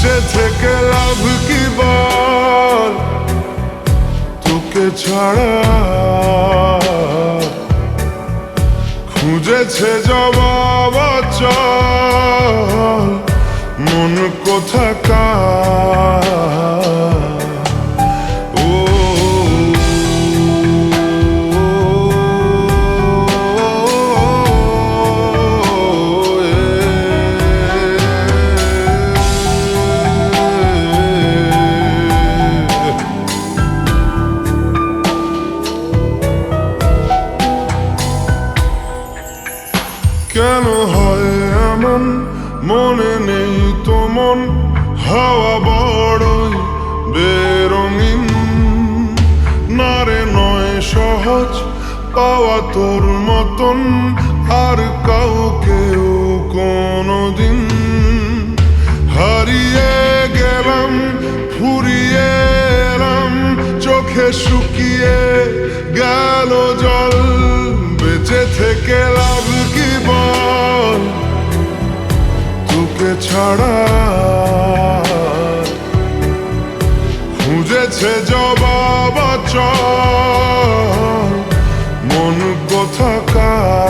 বেঁচে থেকে লাভ কি বল, তোকে ছাড়া খুঁজেছে জবাব চল মন কোথাকার। কেন হয় এমন মনে নেই তো মন, হাওয়া বড়ই বেরঙিন, নারে নয় সহজ পাওয়া তোর মতন আর কাউকেও কোনোদিন। হারিয়ে গেলাম ফুরিয়ে এলাম, চোখে শুকিয়ে গেল জল, বেঁচে থেকে লাভ কি বল, তোকে ছাড়া খুঁজেছে জবাব চল মন কোথাকার।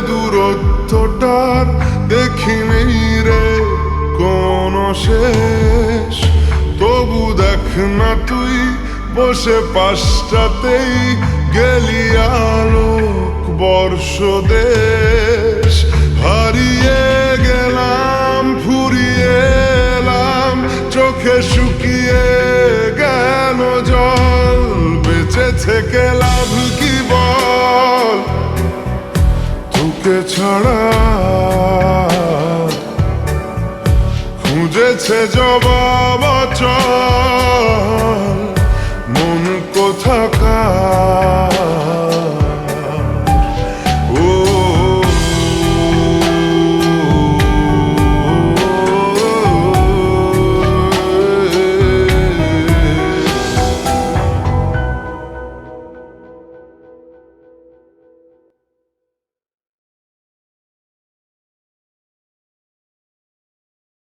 দূরত্বটার দেখিনি রে কোনো শেষ, তবু দেখ না তুই বসে পাশটাতেই গেলি আলোক বর্ষ দেশ। হারিয়ে গেলাম ফুরিয়ে এলাম, চোখে শুকিয়ে গেল জল, বেঁচে থেকে লাভ কি বল, তোকে ছাড়া খুঁজেছে জবাব চল